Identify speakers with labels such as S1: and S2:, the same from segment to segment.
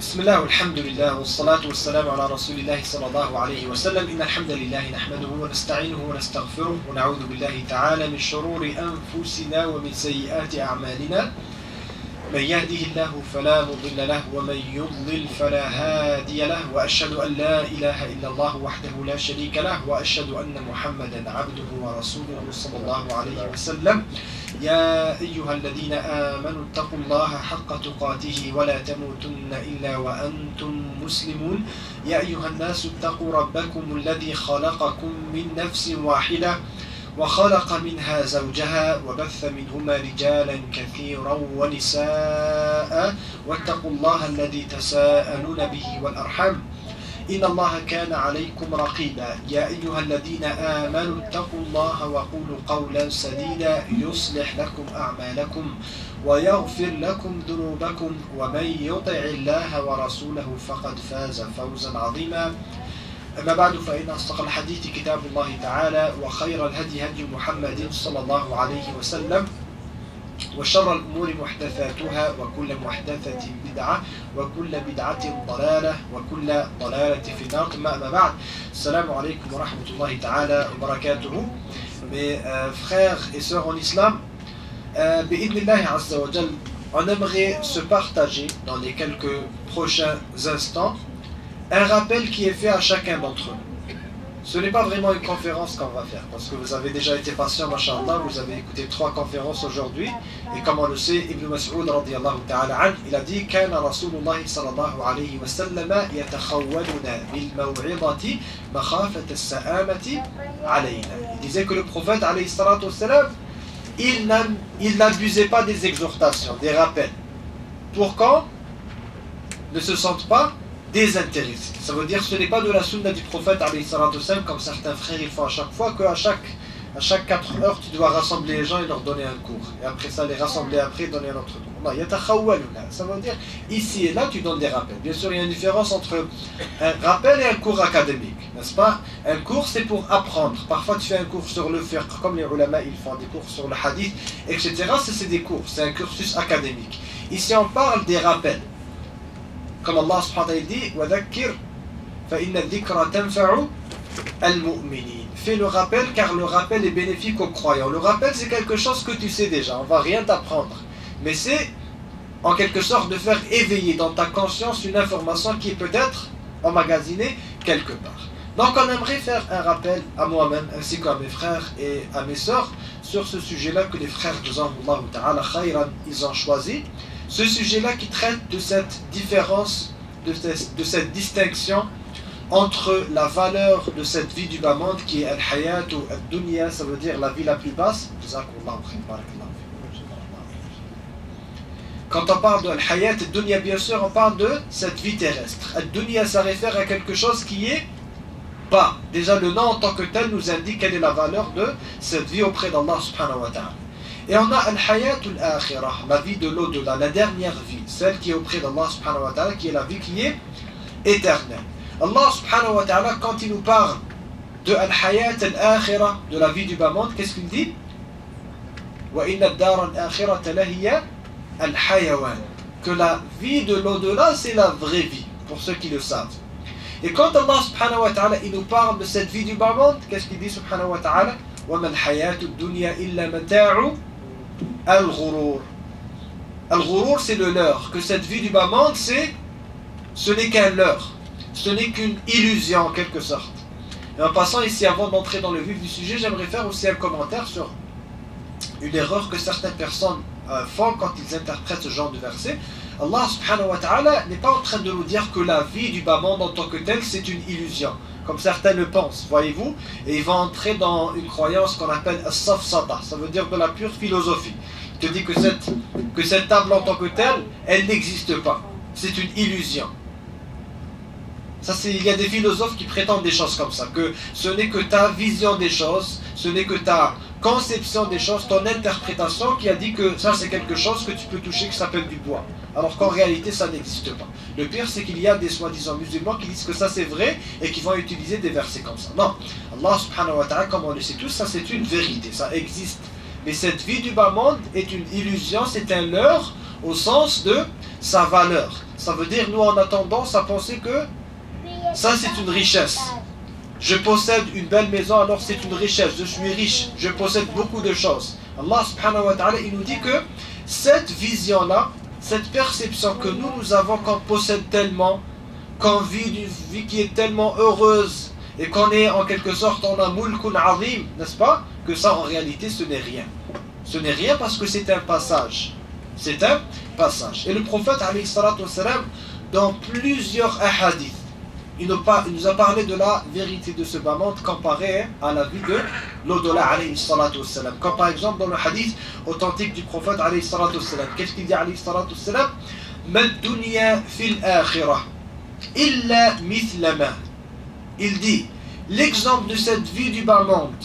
S1: بسم الله والحمد لله والصلاة والسلام على رسول الله صلى الله عليه وسلم إن الحمد لله نحمده ونستعينه ونستغفره ونعوذ بالله تعالى من شرور أنفسنا ومن سيئات أعمالنا من يهده الله فلا مضل له ومن يضلل فلا هادي له وأشهد أن لا إله إلا الله وحده لا شريك له وأشهد أن محمدا عبده ورسوله صلى الله عليه وسلم يا أيها الذين آمنوا اتقوا الله حق تقاته ولا تموتن إلا وأنتم مسلمون يا أيها الناس اتقوا ربكم الذي خلقكم من نفس واحدة وخلق منها زوجها وبث منهما رجالا كثيرا ونساء واتقوا الله الذي تساءلون به والأرحام إن الله كان عليكم رقيبا يا أيها الذين آمنوا اتقوا الله وقولوا قولا سديدا يصلح لكم أعمالكم ويغفر لكم ذنوبكم ومن يطع الله ورسوله فقد فاز فوزا عظيما أما بعد فإن أصدق الحديث كتاب الله تعالى وخير الهدي هدي محمد صلى الله عليه وسلم وشر الأمور محدثاتها وكل محدثة بدعة وكل بدعة ضلالة وكل ضلالة في النار ثم أما بعد السلام عليكم ورحمة الله تعالى وبركاته. Mes frères et sœurs en islam, bi'idnillahi azza wa jal, on aimerait se partager dans les quelques prochains instants un rappel qui est fait à chacun d'entre nous. Ce n'est pas vraiment une conférence qu'on va faire, parce que vous avez déjà été patient, masha'Allah, vous avez écouté 3 conférences aujourd'hui, et comme on le sait, Ibn Mas'ud radiyallahu ta'ala an, il a dit « Kana Rasulullah sallallahu alayhi wa sallam yatakhawwaluna bil maw'idati makhafat as-sa'amati alayna » Il disait que le prophète alayhi salatu wassalam, il n'abusait pas des exhortations, des rappels. Pour qu'on ne se sente pas désintéressé. Ça veut dire que ce n'est pas de la sunna du prophète comme certains frères ils font à chaque fois, qu'à chaque 4 heures tu dois rassembler les gens et leur donner un cours. Et après ça les rassembler après et donner un autre cours. Non, ça veut dire ici et là tu donnes des rappels. Bien sûr il y a une différence entre un rappel et un cours académique, n'est-ce pas? Un cours c'est pour apprendre. Parfois tu fais un cours sur le fiqh, comme les ulama ils font des cours sur le hadith, etc. C'est des cours, c'est un cursus académique. Ici on parle des rappels. Comme Allah subhanahu wa ta'ala dit وَذَكِّرْ فَإِنَّ الذِّكْرَ تَنْفَعُ الْمُؤْمِنِينَ. Fais le rappel car le rappel est bénéfique aux croyants. Le rappel c'est quelque chose que tu sais déjà, on ne va rien t'apprendre. Mais c'est en quelque sorte de faire éveiller dans ta conscience une information qui est peut-être emmagasinée quelque part. Donc on aimerait faire un rappel à moi-même ainsi qu'à mes frères et à mes sœurs sur ce sujet-là que les frères ils ont choisi. Ce sujet-là qui traite de cette différence, de cette distinction entre la valeur de cette vie du bas monde qui est al-hayat ou al-dunya, ça veut dire la vie la plus basse. Quand on parle de al-hayat, al-dunya, bien sûr, on parle de cette vie terrestre. Al-dunya, ça réfère à quelque chose qui est bas. Déjà, le nom en tant que tel nous indique quelle est la valeur de cette vie auprès d'Allah subhanahu wa ta'ala. Et on a al-hayatul akhirah, la vie de l'au-delà, la dernière vie, celle qui est auprès d'Allah subhanahu wa ta'ala, qui est la vie qui est éternelle. Allah subhanahu wa ta'ala, quand il nous parle de al-hayat al-akhirah, de la vie du bas monde, qu'est-ce qu'il dit? Wa inna ad-dar al-akhirata lahiya al-hayawan. Que la vie de l'au-delà, c'est la vraie vie, pour ceux qui le savent. Et quand Allah subhanahu wa ta'ala, il nous parle de cette vie du bas monde, qu'est-ce qu'il dit subhanahu wa ta'ala? Wa ma al-hayatu ad-dunya illa mata'u Al-Ghurur. Al-Ghurur, c'est le leurre. Que cette vie du bas monde, ce n'est qu'un leurre. Ce n'est qu'une illusion en quelque sorte. Et en passant ici, avant d'entrer dans le vif du sujet, j'aimerais faire aussi un commentaire sur une erreur que certaines personnes font quand ils interprètent ce genre de verset. Allah subhanahu wa ta'ala n'est pas en train de nous dire que la vie du bas monde en tant que telle, c'est une illusion. Comme certains le pensent, voyez-vous, et ils vont entrer dans une croyance qu'on appelle as-safsata, ça veut dire de la pure philosophie. Il te dit que cette table en tant que telle, elle n'existe pas, c'est une illusion. Il y a des philosophes qui prétendent des choses comme ça, que ce n'est que ta vision des choses, ce n'est que ta conception des choses, ton interprétation qui a dit que ça c'est quelque chose que tu peux toucher qui s'appelle du bois. Alors qu'en réalité ça n'existe pas. Le pire c'est qu'il y a des soi-disant musulmans qui disent que ça c'est vrai et qui vont utiliser des versets comme ça. Non, Allah subhanahu wa ta'ala, comme on le sait tous, ça c'est une vérité, ça existe. Mais cette vie du bas monde est une illusion, c'est un leurre au sens de sa valeur. Ça veut dire, nous on a tendance à penser que ça c'est une richesse. Je possède une belle maison, alors c'est une richesse. Je suis riche, je possède beaucoup de choses. Allah subhanahu wa ta'ala, il nous dit que cette vision-là, cette perception que nous avons qu'on possède tellement, qu'on vit une vie qui est tellement heureuse, et qu'on est en quelque sorte, on a mulkun azim, n'est-ce pas? Que ça en réalité ce n'est rien. Ce n'est rien parce que c'est un passage. C'est un passage. Et le prophète, alayhi salatu wassalam, dans plusieurs hadiths, il nous a parlé de la vérité de ce bas monde comparé à la vie de l'au-delà, alayhi salatu wassalam. Comme par exemple dans le hadith authentique du prophète, alayhi salatu wassalam. Qu'est-ce qu'il dit, alayhi salatu wassalam? Mad dunya fil akhirah illa mithlama. Il dit, l'exemple de cette vie du bas monde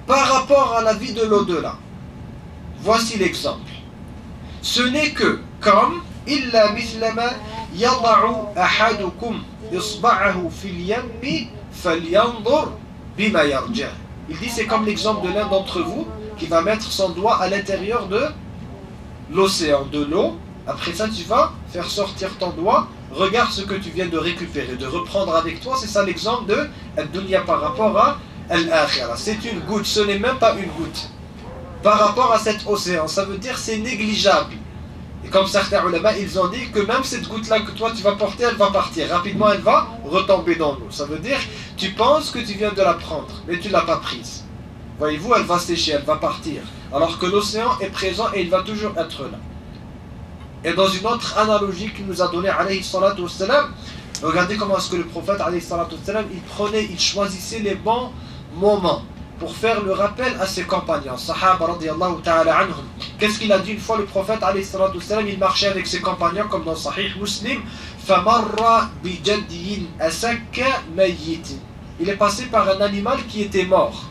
S1: par rapport à la vie de l'au-delà. Voici l'exemple. Ce n'est que comme illa mithlama yada'u ahadukum isba'ahu fil yammi falyanzur bima yarja. Il dit c'est comme l'exemple de l'un d'entre vous qui va mettre son doigt à l'intérieur de l'océan, de l'eau. Après ça tu vas faire sortir ton doigt. Regarde ce que tu viens de récupérer, de reprendre avec toi. C'est ça l'exemple de ad-dunya par rapport à al-akhirah. C'est une goutte, ce n'est même pas une goutte. Par rapport à cet océan, ça veut dire c'est négligeable. Et comme certains ulama, ils ont dit que même cette goutte-là que toi tu vas porter, elle va partir. Rapidement, elle va retomber dans l'eau. Ça veut dire, tu penses que tu viens de la prendre, mais tu ne l'as pas prise. Voyez-vous, elle va sécher, elle va partir. Alors que l'océan est présent et il va toujours être là. Et dans une autre analogie qu'il nous a donnée, alayhi salatu wassalam, regardez comment est-ce que le prophète, alayhi salatu wassalam, il choisissait les bons moments pour faire le rappel à ses compagnons, sahaba radiyallahu ta'ala anhum. Qu'est-ce qu'il a dit une fois le prophète, alayhi salatu wassalam, il marchait avec ses compagnons comme dans Sahih Muslim, famarra bi jaddiyin asakka mayyitin. Il est passé par un animal qui était mort.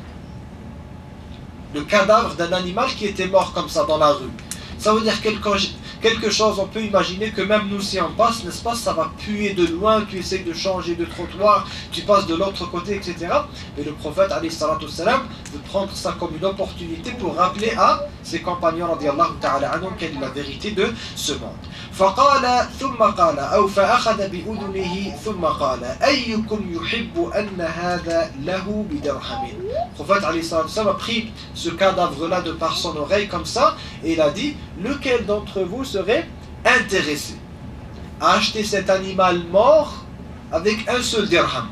S1: Le cadavre d'un animal qui était mort comme ça dans la rue. Ça veut dire quelque chose, on peut imaginer que même nous si on passe, n'est-ce pas, ça va puer de loin, tu essayes de changer de trottoir, tu passes de l'autre côté, etc. Et le prophète, alayhi salatu wassalam, veut prendre ça comme une opportunité pour rappeler à ses compagnons, radiyallahu ta'ala anhum, quelle est la vérité de ce monde. فقال ثم قال أو فأخذ بأذنه ثم قال أيكم يحب أن هذا له بدرهم. Le prophète alayhi salatu wassalam a pris ce cadavre-là de par son oreille comme ça et il a dit, lequel d'entre vous serait intéressé à acheter cet animal mort avec un seul dirham?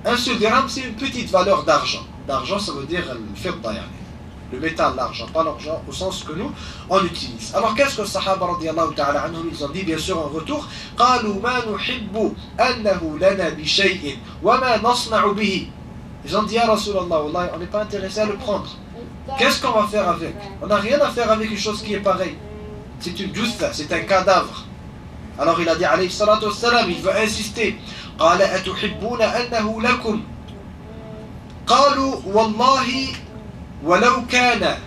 S1: Un seul dirham, c'est une petite valeur d'argent. D'argent, ça veut dire le métal, l'argent, pas l'argent au sens que nous on utilise. Alors qu'est-ce que les Sahaba radiyallahu ta'ala anhum ils ont dit bien sûr en retour? قالوا ما نحب أنه لنا بشيء وما نصنع به. Ils ont dit à Rasulallah, Wallah, on n'est pas intéressé à le prendre. Qu'est-ce qu'on va faire avec? On n'a rien à faire avec une chose qui est pareille. C'est une jutha, c'est un cadavre. Alors il a dit alayhi salatu wassalam, il veut insister. قال أتحبون أنه لكم قالوا والله ولو كان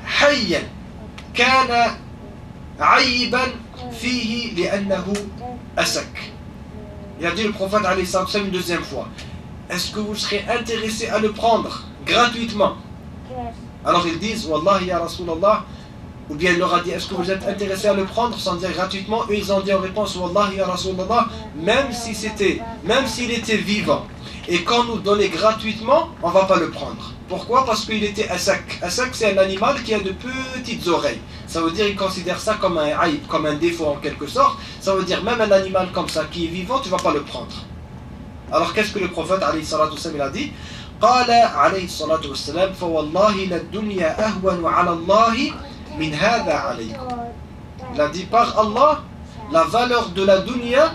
S1: حيا كان عيبا فيه لأنه أسك. Il a dit le prophète alayhi salatu wassalam une deuxième fois. Est-ce que vous serez intéressé à le prendre gratuitement? Alors ils disent Wallah ya Rasulallah, ou bien il leur a dit est-ce que vous êtes intéressé à le prendre sans dire gratuitement? Eux ils ont dit en réponse Wallah ya Rasulallah, même s'il était vivant et qu'on nous donnait gratuitement, on ne va pas le prendre. Pourquoi? Parce qu'il était asak. Asak c'est un animal qui a de petites oreilles. Ça veut dire qu'il considère ça comme un aïb, comme un défaut en quelque sorte. Ça veut dire même un animal comme ça qui est vivant, tu ne vas pas le prendre. Alors qu'est-ce que le prophète alayhi salatu wassalam a dit? قال عليه الصلاة والسلام فوالله للدنيا أهون على الله من هذا عليكم. Il a dit par Allah, la valeur de la dunya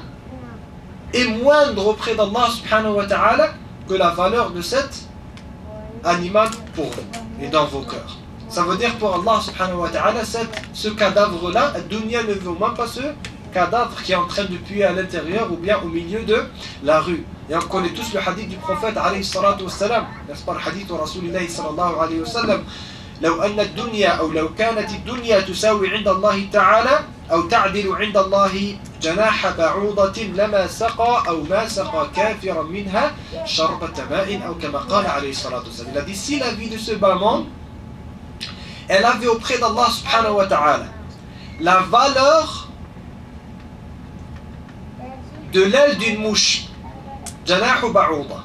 S1: est moindre auprès d'Allah subhanahu wa ta'ala que la valeur de cet animal pour vous et dans vos cœurs. Ça veut dire pour Allah subhanahu wa ta'ala, ce cadavre-là, la dunya ne vaut même pas ce cadavre qui est en train de puer à l'intérieur ou bien au milieu de la rue. Et on connaît tous le hadith du prophète alayhi salatu wassalam, n'est-ce pas le hadith de Rasulillahi sallallahu alayhi wa sallam, لو أن الدنيا أو لو كانت الدنيا تساوي عند الله تعالى أو تعدل عند الله جناح بعوضة لما سقى أو ما سقى كافرا منها شربة ماء أو كما قال عليه الصلاة والسلام. Il a dit si la vie de ce bas monde elle avait auprès d'Allah subhanahu wa ta'ala la valeur de l'aile d'une mouche. جناح بعوضة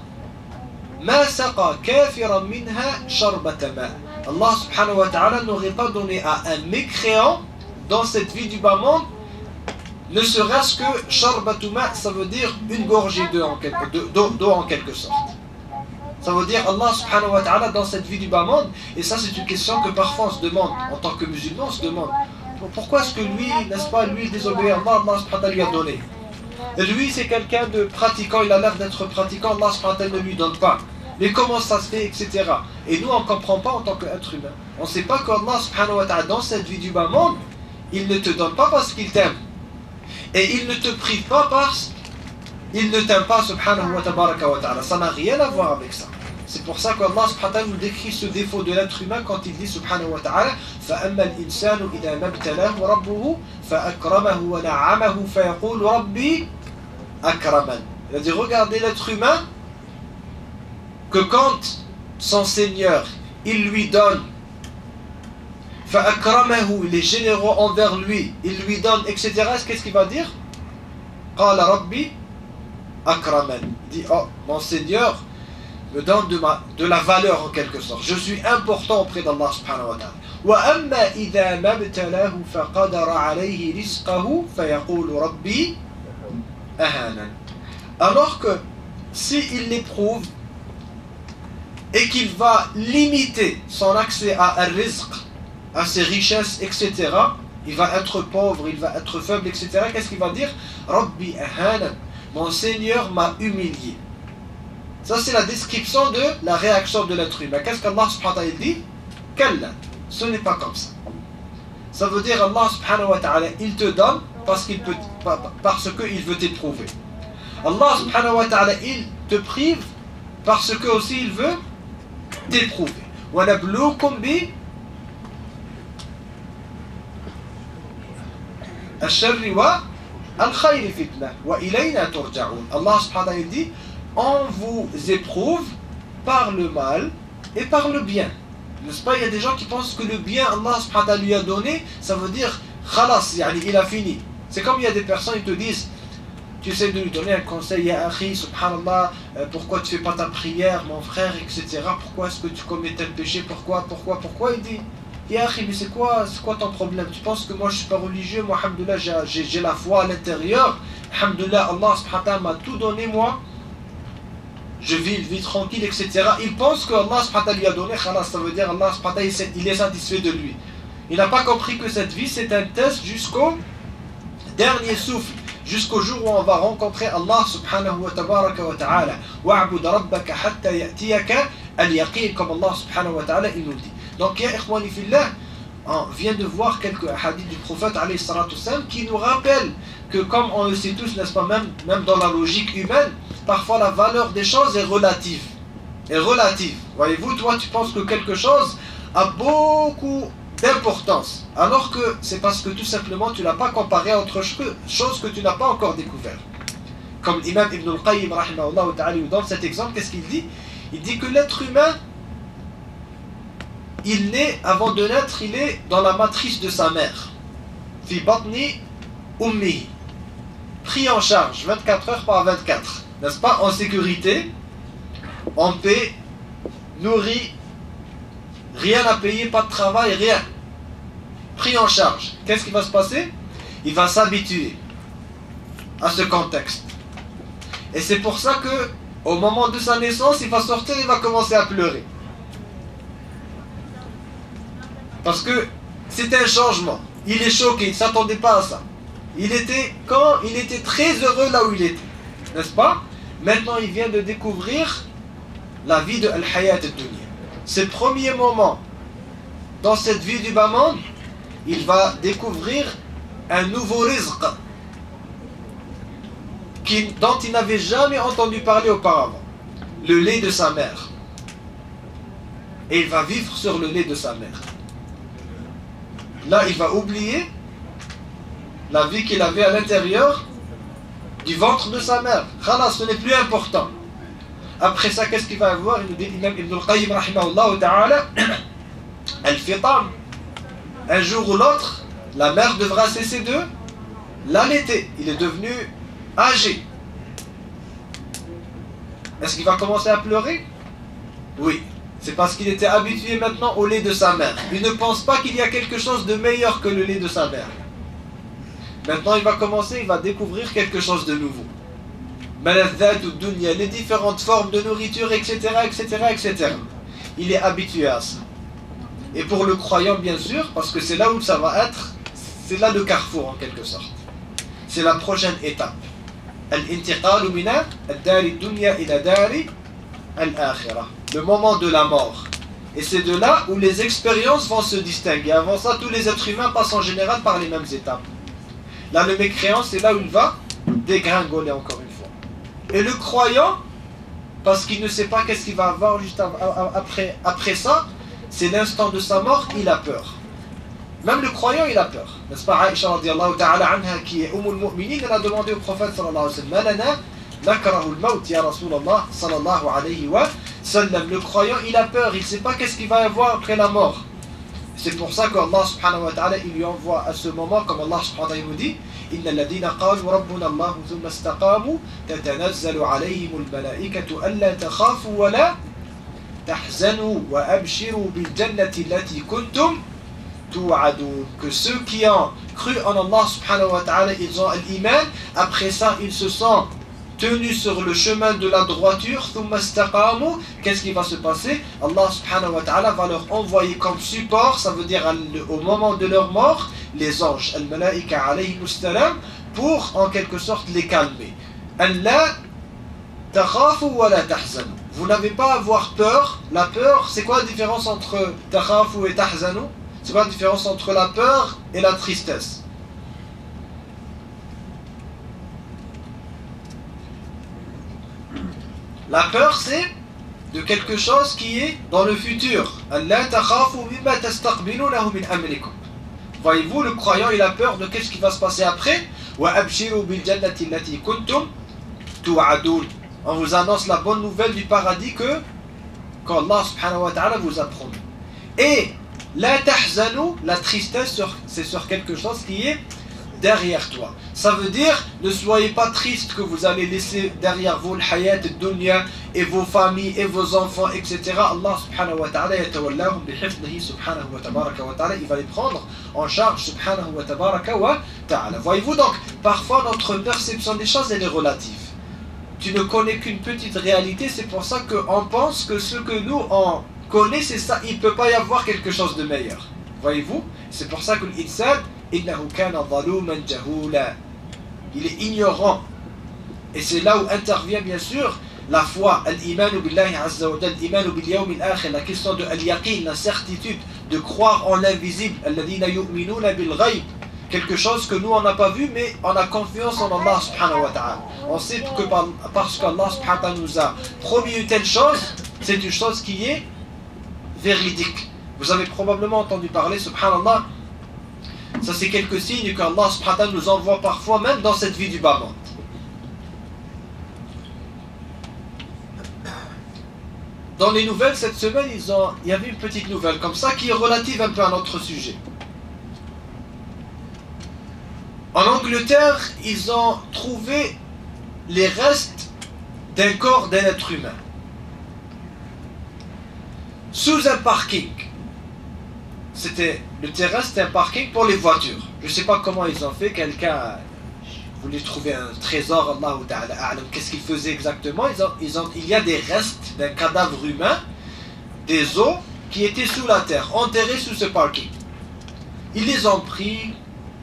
S1: ما سقى كافرا منها شربة ماء. Allah subhanahu wa ta'ala n'aurait pas donné à un mécréant dans cette vie du bas monde ne serait-ce que sharbatuma, ça veut dire une gorgée d'eau en quelque sorte. Ça veut dire Allah subhanahu wa ta'ala dans cette vie du bas monde. Et ça c'est une question que parfois on se demande, en tant que musulman on se demande, pourquoi est-ce que lui, n'est-ce pas, lui désobéit à Allah, Allah subhanahu wa ta'ala lui a donné. Et lui c'est quelqu'un de pratiquant, il a l'air d'être pratiquant, Allah subhanahu wa ta'ala ne lui donne pas. Mais comment ça se fait, etc. Et nous on ne comprend pas en tant qu'être humain. On ne sait pas qu'Allah subhanahu wa ta'ala dans cette vie du bas monde, il ne te donne pas parce qu'il t'aime. Et il ne te prive pas parce qu'il ne t'aime pas, subhanahu wa ta'ala. Ça n'a rien à voir avec ça. C'est pour ça qu'Allah subhanahu wa ta'ala nous décrit ce défaut de l'être humain quand il dit subhanahu wa ta'ala فَأَمَّا الْإِنسَانُ إِذَا مَبْتَلَاهُ رَبُّهُ فَأَكْرَمَهُ وَنَعَّمَهُ فَيَقُولُ رَبِّي أَكْرَمَنِ. Il a dit regardez l'être humain que quand son Seigneur il lui donne فَأَكْرَمَهُ, il est généreux envers lui, il lui donne, etc. Qu'est-ce qu'il va dire? قَالَ رَبِّي أَكْرَمَنِ. Il dit oh mon Seigneur me donne de la valeur en quelque sorte. Je suis important auprès d'Allah subhanahu wa ta'ala. وَأَمَّا إِذَا مَبْتَلَاهُ فَقَدَرَ عَلَيْهِ رِزْقَهُ فَيَقُولُ رَبِّي أَهَانَنِ. Alors que s'il l'éprouve et qu'il va limiter son accès à un-rizq, à ses richesses, etc., il va être pauvre, il va être faible, etc., qu'est-ce qu'il va dire? Rabbi ahanan, mon Seigneur m'a humilié. Ça c'est la description de la réaction de l'être humain. Qu'est-ce qu'Allah subhanahu wa ta'ala dit? Kalla, ce n'est pas comme ça. Ça veut dire Allah subhanahu wa ta'ala, il te donne parce qu'il veut t'éprouver. Allah subhanahu wa ta'ala, il te prive parce que aussi il veut t'éprouver. Wa nabluukum bi الشر والخير فتنة وإلينا ترجعون. Allah subhanahu wa ta'ala dit on vous éprouve par le mal et par le bien. N'est-ce pas? Il y a des gens qui pensent que le bien Allah subhanahu wa ta'ala lui a donné, ça veut dire khalas, yani, il a fini. C'est comme il y a des personnes qui te disent, tu essaies de lui donner un conseil, ya akhi, subhanallah, pourquoi tu fais pas ta prière, mon frère, etc. Pourquoi est-ce que tu commets tel péché? Pourquoi? Il dit, ya akhi, mais c'est quoi ton problème? Tu penses que moi je suis pas religieux? Moi, alhamdoulilah, j'ai la foi à l'intérieur. Alhamdoulilah, Allah subhanahu wa ta'ala m'a tout donné, moi. Je vis tranquille, etc. Il pense que Allah subhanahu wa ta'ala lui a donné, khalas, ça veut dire Allah subhanahu wa ta'ala, il est satisfait de lui. Il n'a pas compris que cette vie c'est un test jusqu'au dernier souffle, jusqu'au jour où on va rencontrer Allah subhanahu wa ta'ala. Wa'bud rabbaka hatta ya'tiyaka al-yaqin, comme Allah subhanahu wa ta'ala il nous dit. Donc, ya ikhwani fillah, on vient de voir quelques hadiths du prophète alayhi salatu wassalam qui nous rappellent que, comme on le sait tous, n'est-ce pas, même dans la logique humaine, parfois la valeur des choses est relative. Voyez-vous, toi tu penses que quelque chose a beaucoup d'importance, alors que c'est parce que tout simplement tu n'as pas comparé à autre chose que tu n'as pas encore découvert. Comme l'imam Ibn al-Qayyim rahimahullah ta'ala dans cet exemple, qu'est-ce qu'il dit? Il dit que l'être humain, il naît, avant de naître, il est dans la matrice de sa mère. Fi batni ummi, pris en charge 24 heures par 24, n'est-ce pas, en sécurité, en paix, nourri, rien à payer, pas de travail, rien. Pris en charge. Qu'est-ce qui va se passer? Il va s'habituer à ce contexte. Et c'est pour ça que, au moment de sa naissance, il va sortir, il va commencer à pleurer. Parce que c'est un changement. Il est choqué, il ne s'attendait pas à ça. Il était très heureux là où il était. N'est-ce pas? Maintenant, il vient de découvrir la vie de Al-Hayat al-Dunya. Ses premiers moments dans cette vie du bas monde, il va découvrir un nouveau rizq dont il n'avait jamais entendu parler auparavant. Le lait de sa mère. Et il va vivre sur le lait de sa mère. Là, il va oublier la vie qu'il avait à l'intérieur du ventre de sa mère. Khalas, ce n'est plus important. Après ça, qu'est-ce qu'il va avoir? Il nous dit l'imam Ibn al-Qayyim rahimahullah ta'ala, al-fitam. Un jour ou l'autre, la mère devra cesser de l'allaiter. Il est devenu âgé. Est-ce qu'il va commencer à pleurer? Oui. C'est parce qu'il était habitué maintenant au lait de sa mère. Il ne pense pas qu'il y a quelque chose de meilleur que le lait de sa mère. Maintenant, il va commencer, il va découvrir quelque chose de nouveau. Les différentes formes de nourriture, etc., etc., etc. Il est habitué à ça. Et pour le croyant, bien sûr, parce que c'est là où ça va être, c'est là le carrefour en quelque sorte. C'est la prochaine étape. Al-intiqalu mina ad-dari dunya ila dari al-akhirah. Le moment de la mort. Et c'est de là où les expériences vont se distinguer. Avant ça, tous les êtres humains passent en général par les mêmes étapes. Là, le mécréant, c'est là où il va dégringoler encore une fois. Et le croyant, parce qu'il ne sait pas qu'est-ce qu'il va avoir juste après ça, c'est l'instant de sa mort, il a peur. Même le croyant, il a peur. N'est-ce pas, Aïcha radiallahu ta'ala anha, qui est Umm al-Mu'minin, elle a demandé au prophète sallallahu alayhi wa sallam, Malana nakrahu al-maut, ya Rasulallah sallallahu alayhi wa sallam. Le croyant, il a peur, il ne sait pas qu'est-ce qu'il va y avoir après la mort. C'est pour ça qu'Allah subhanahu wa ta'ala, il lui envoie à ce moment, comme Allah subhanahu wa ta'ala nous dit, Inna alladhina qalu rabbuna Allah thumma istaqamu tatanazzalu alayhim al-malaikatu alla takhafu wa la tahzanu wa abshiru bil jannati allati kuntum tu'adun. Que ceux qui ont cru en Allah subhanahu wa ta'ala, ils ont l'iman, après ça ils se sont tenus sur le chemin de la droiture, thumma istaqamu, qu'est-ce qui va se passer? Allah subhanahu wa ta'ala va leur envoyer comme support, ça veut dire au moment de leur mort, les anges, al-malaika alayhi salam, pour en quelque sorte les calmer. Allah takhafu wa la tahzanu. Vous n'avez pas à avoir peur. La peur, c'est quoi la différence entre takhafu et tahzanu? C'est quoi la différence entre la peur et la tristesse? La peur, c'est de quelque chose qui est dans le futur. Allah takhafu mimma tastaqbilunahu min amrikum. Voyez-vous, le croyant, il a peur de qu'est-ce qui va se passer après. Wa abshiru bil jannati allati kuntum tu'adun. On vous annonce la bonne nouvelle du paradis qu'Allah subhanahu wa ta'ala vous a promis. Et la tahzanu, la tristesse, c'est sur quelque chose qui est derrière toi. Ça veut dire, ne soyez pas triste que vous allez laisser derrière vous le hayat dunya et vos familles et vos enfants, etc. Allah subhanahu wa ta'ala yatawallahum bihifdhihi subhanahu wa tabaraka wa ta'ala. Il va les prendre en charge subhanahu wa tabaraka wa ta'ala. Voyez-vous donc, parfois notre perception des choses elle est relative. Tu ne connais qu'une petite réalité, c'est pour ça qu'on pense que ce que nous on connaît c'est ça, il ne peut pas y avoir quelque chose de meilleur. Voyez-vous, c'est pour ça que l'insan innahu kana zaluman jahula. Il est ignorant. Et c'est là où intervient bien sûr la foi, al-imanu billahi azza wa jal, al-imanu bil yawm al-akhir, la question de al-yaqin, la certitude de croire en l'invisible, alladhina yu'minuna bil ghayb, quelque chose que nous on n'a pas vu mais on a confiance en Allah subhanahu wa ta'ala. On sait que parce qu'Allah subhanahu wa ta'ala nous a promis une telle chose, c'est une chose qui est véridique. Vous avez probablement entendu parler, subhanallah, ça c'est quelques signes qu'Allah subhanahu wa ta'ala nous envoie parfois même dans cette vie du bas-monde. Dans les nouvelles cette semaine, il y avait une petite nouvelle comme ça qui est relative un peu à notre sujet. En Angleterre, ils ont trouvé les restes d'un corps d'un être humain sous un parking. Le terrain, c'était un parking pour les voitures. Je ne sais pas comment ils ont fait. Quelqu'un voulait trouver un trésor. Allah ta'ala. Qu'est-ce qu'ils faisaient exactement? Il y a des restes d'un cadavre humain, des os qui étaient sous la terre, enterrés sous ce parking. Ils les ont pris,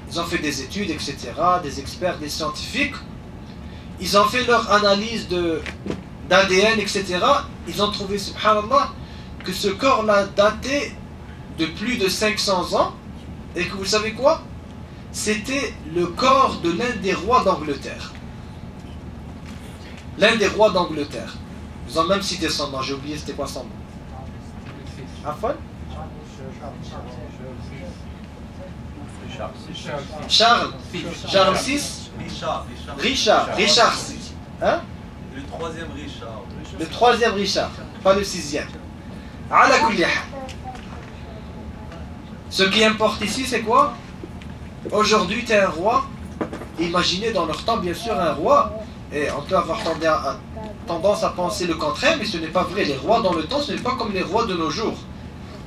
S1: ils ont fait des études, etc. Des experts, des scientifiques. Ils ont fait leur analyse d'ADN, etc. Ils ont trouvé, subhanallah, que ce corps-là datait de plus de 500 ans, et que vous savez quoi? C'était le corps de l'un des rois d'Angleterre. L'un des rois d'Angleterre. Ils ont même cité son nom, j'ai oublié c'était quoi son nom. Afon? Charles VI? Richard VI. Hein?
S2: Le troisième Richard.
S1: Le troisième Richard, pas le sixième. Ala kulli hal. Ce qui importe ici, c'est quoi? Aujourd'hui, tu es un roi. Imaginez dans leur temps, bien sûr, un roi. Et on peut avoir tendance à penser le contraire, mais ce n'est pas vrai. Les rois dans le temps, ce n'est pas comme les rois de nos jours.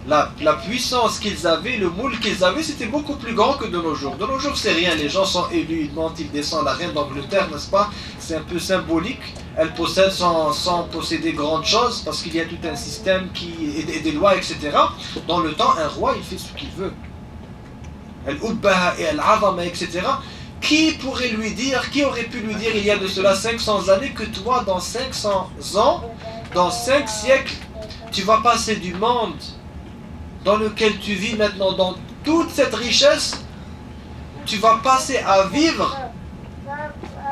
S1: La puissance qu'ils avaient, le moule qu'ils avaient, c'était beaucoup plus grand que de nos jours. De nos jours, c'est rien. Les gens sont élus, ils montent, ils descendent. La reine d'Angleterre, n'est-ce pas? C'est un peu symbolique. Elle possède sans posséder grande chose, parce qu'il y a tout un système et des lois, etc. Dans le temps, un roi, il fait ce qu'il veut. Al-Ubbaha et Al-Azama, etc. Qui pourrait lui dire, qui aurait pu lui dire il y a de cela 500 années que toi, dans 500 ans, dans 5 siècles, tu vas passer du monde dans lequel tu vis maintenant, dans toute cette richesse, tu vas passer à vivre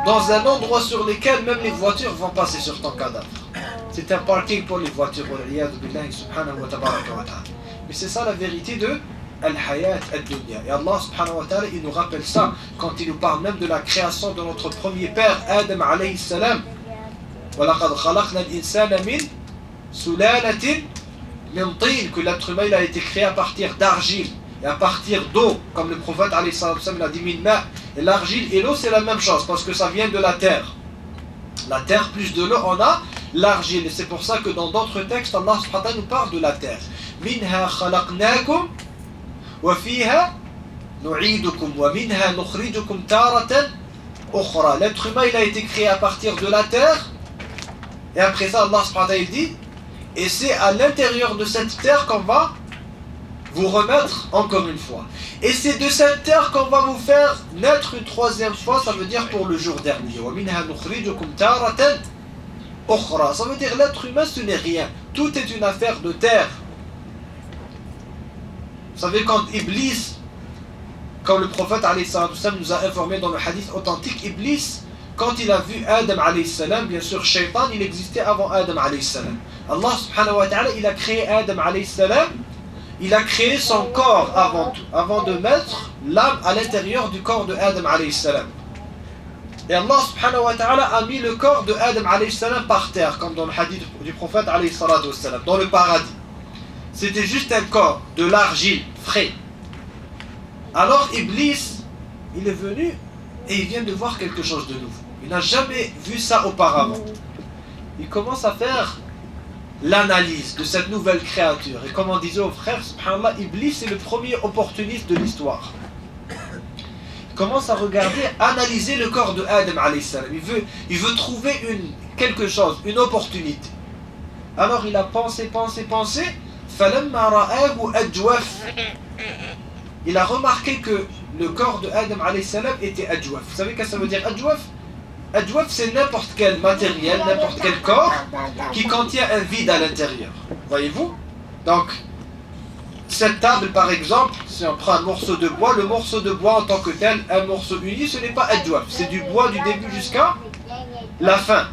S1: dans un endroit sur lequel même les voitures vont passer sur ton cadavre. C'est un parking pour les voitures. Mais c'est ça la vérité de Al-Hayat Al-Dunya. Et Allah subhanahu wa ta'ala, il nous rappelle ça quand il nous parle même de la création de notre premier père, Adam alayhi salam. وَلَقَدْ خَلَقْنَا الْإِنسَانَ مِنْ سُلَالَةٍ مِنْ طِينٍ, que l'être humain il a été créé à partir d'argile et à partir d'eau, comme le prophète alayhi salam l'a dit, min ma. Et l'argile et l'eau c'est la même chose parce que ça vient de la terre. La terre plus de l'eau, on a l'argile. Et c'est pour ça que dans d'autres textes, Allah subhanahu wa ta'ala nous parle de la terre. Minha khalaqnakum wa fiha nu'idukum wa minha nukhrijukum taratan ukhra. L'être humain il a été créé à partir de la terre. Et après ça, Allah subhanahu wa ta'ala dit, et c'est à l'intérieur de cette terre qu'on va vous remettre encore une fois. Et c'est de cette terre qu'on va vous faire naître une troisième fois, ça veut dire pour le jour dernier. Ça veut dire l'être humain ce n'est rien. Tout est une affaire de terre. Vous savez quand Iblis, comme le prophète alayhi salam nous a informé dans le hadith authentique, Iblis, quand il a vu Adam alayhi salam, bien sûr Shaitan il existait avant Adam alayhi salam. Allah subhanahu wa ta'ala il a créé Adam alayhi salam. Il a créé son corps avant tout, avant de mettre l'âme à l'intérieur du corps de Adam alayhi salam. Et Allah subhanahu wa ta'ala a mis le corps de Adam alayhi salam par terre, comme dans le hadith du prophète alayhi salatu wassalam, dans le paradis. C'était juste un corps, de l'argile, frais. Alors Iblis, il est venu et il vient de voir quelque chose de nouveau. Il n'a jamais vu ça auparavant. Il commence à faire l'analyse de cette nouvelle créature. Et comme on disait aux frères, subhanallah, Iblis est le premier opportuniste de l'histoire. Il commence à regarder, analyser le corps de Adam alayhi salam. Il veut trouver quelque chose, une opportunité. Alors il a pensé. Il a remarqué que le corps de Adam alayhi salam était adjwaf. Vous savez qu'est-ce que ça veut dire adjwaf? Adjwaf, c'est n'importe quel matériel, n'importe quel corps qui contient un vide à l'intérieur. Voyez-vous? Donc, cette table par exemple, si on prend un morceau de bois, le morceau de bois en tant que tel, un morceau uni, ce n'est pas adjwaf. C'est du bois du début jusqu'à la fin.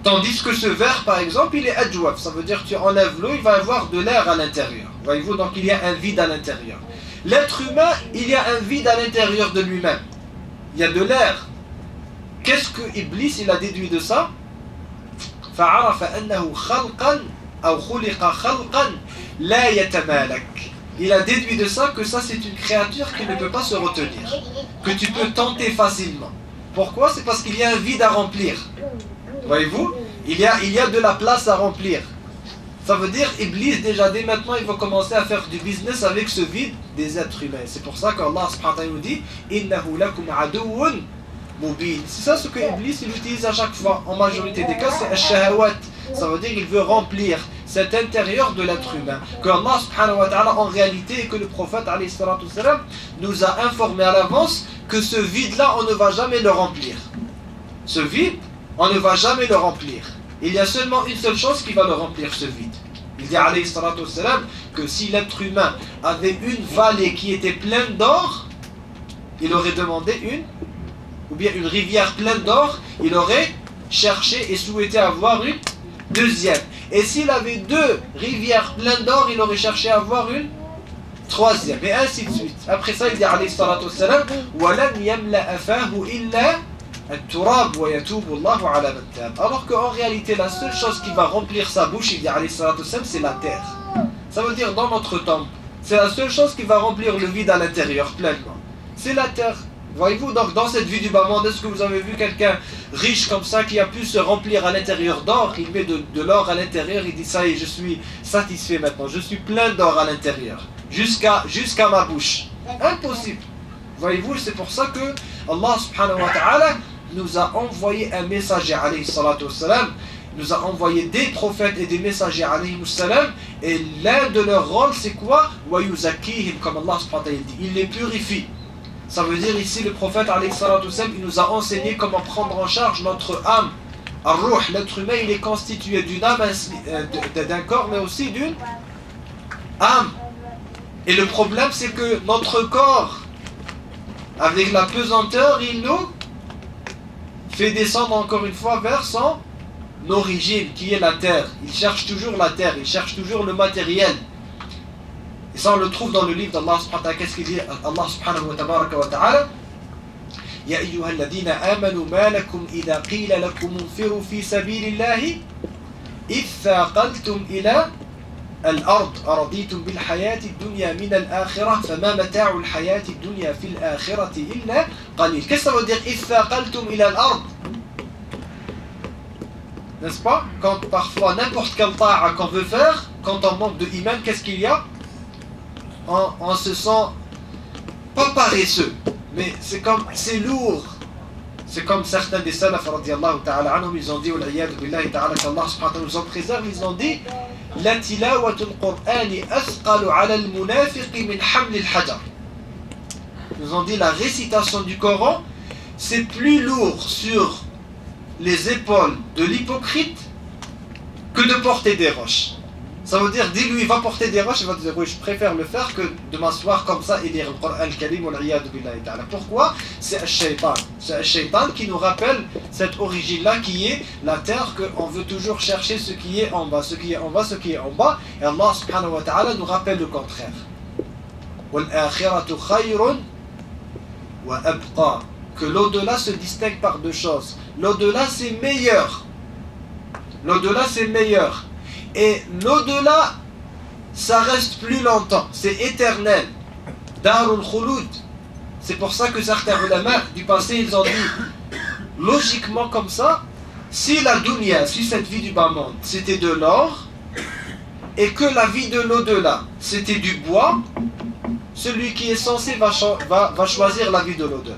S1: Tandis que ce verre par exemple, il est adjwaf. Ça veut dire que tu enlèves l'eau, il va y avoir de l'air à l'intérieur. Voyez-vous? Donc il y a un vide à l'intérieur. L'être humain, il y a un vide à l'intérieur de lui-même. Il y a de l'air. Qu'est-ce que Iblis il a déduit de ça? Il a déduit de ça que ça c'est une créature qui ne peut pas se retenir, que tu peux tenter facilement. Pourquoi? C'est parce qu'il y a un vide à remplir. Voyez-vous? Il y a de la place à remplir. Ça veut dire Iblis déjà dès maintenant il va commencer à faire du business avec ce vide des êtres humains. C'est pour ça qu'Allah subhanahu wa ta'ala nous dit innahu lakum aduwwun mubin. C'est ça ce que Iblis il utilise à chaque fois. En majorité des cas c'est ash-shahawat. Ça veut dire qu'il veut remplir cet intérieur de l'être humain. Que Allah subhanahu wa ta'ala en réalité et que le prophète alayhi salatu wassalam nous a informé à l'avance que ce vide là on ne va jamais le remplir. Ce vide on ne va jamais le remplir. Il y a seulement une seule chose qui va le remplir ce vide. Il dit alayhi salatu wassalam que si l'être humain avait une vallée qui était pleine d'or, il aurait demandé une rivière pleine d'or, il aurait cherché et souhaité avoir une deuxième. Et s'il avait 2 rivières pleines d'or, il aurait cherché à avoir une troisième. Et ainsi de suite. Après ça, il dit alayhi salatu wassalam وَلَنْ يَمْلَأَ فَاهُ إِلَّا alors qu'en réalité la seule chose qui va remplir sa bouche, il dit alayhi salatu wassalam, c'est la terre. Ça veut dire dans notre temple, c'est la seule chose qui va remplir le vide à l'intérieur pleinement. C'est la terre. Voyez-vous, donc dans cette vie du bas monde, est-ce que vous avez vu quelqu'un riche comme ça qui a pu se remplir à l'intérieur d'or? Il met de l'or à l'intérieur, il dit ça y est, je suis satisfait maintenant, je suis plein d'or à l'intérieur, jusqu'à ma bouche. Impossible. Voyez-vous, c'est pour ça que Allah subhanahu wa ta'ala nous a envoyé un messager, alayhi salatu wassalam, nous a envoyé des prophètes et des messagers, alayhi salam, et l'un de leurs rôles c'est quoi? Wa yuzakkihim, comme Allah subhanahu wa ta'ala dit, il les purifie. Ça veut dire ici le prophète alayhi salatu wassalam, il nous a enseigné comment prendre en charge notre âme. Ar-ruh, l'être humain, il est constitué d'une âme, d'un corps, mais aussi d'une âme. Et le problème c'est que notre corps, avec la pesanteur, il nous fait descendre encore une fois vers son origine, qui est la terre. Il cherche toujours la terre, il cherche toujours le matériel. Et ça on le trouve dans le livre d'Allah subhanahu wa ta'ala. Qu'est-ce qu'il dit Allah subhanahu wa ta'ala? Ya ayyuha alladhina amanu ma lakum idha qila lakum unfiru fi sabilillahi idh thaqaltum ila الأرض أرضيتم بالحياة الدنيا من الآخرة فما متاع الحياة الدنيا في الآخرة إلا قليل. Qu'est-ce que ça veut dire إذ ثاقلتم إلى الأرض? N'est-ce pas? Quand parfois n'importe quel ta'a qu'on veut faire, quand on manque de iman, qu'est-ce qu'il y a? On se sent pas paresseux, mais c'est lourd. C'est comme certains des salaf radiyallahu ta'ala anhum, ils ont dit wal-iyad billahi ta'ala qu'Allah subhanahu wa ta'ala nous en préserve, ils ont dit la tilawatul qur'ani athqalu 'ala al-munafiqi min haml al-hajar. Ils ont dit la récitation du Coran c'est plus lourd sur les épaules de l'hypocrite que de porter des roches. Ça veut dire, dis-lui, va porter des roches, il va te dire, oui, je préfère le faire que de m'asseoir comme ça et lire le Coran al-Karim ou al-Iyadu billahi ta'ala. Pourquoi? C'est al-Shaytan. C'est al-Shaytan qui nous rappelle cette origine-là qui est la terre, qu'on veut toujours chercher ce qui est en bas, ce qui est en bas, ce qui est en bas. Et Allah subhanahu wa ta'ala nous rappelle le contraire. Wal-akhiratu khayrun wa abqa. Que l'au-delà se distingue par deux choses. L'au-delà c'est meilleur. L'au-delà c'est meilleur. Et l'au-delà, ça reste plus longtemps, c'est éternel. Darul Khulud. C'est pour ça que certains ulama du passé, ils ont dit, logiquement comme ça, si la dunya, si cette vie du bas monde, c'était de l'or, et que la vie de l'au-delà, c'était du bois, celui qui est censé va choisir la vie de l'au-delà.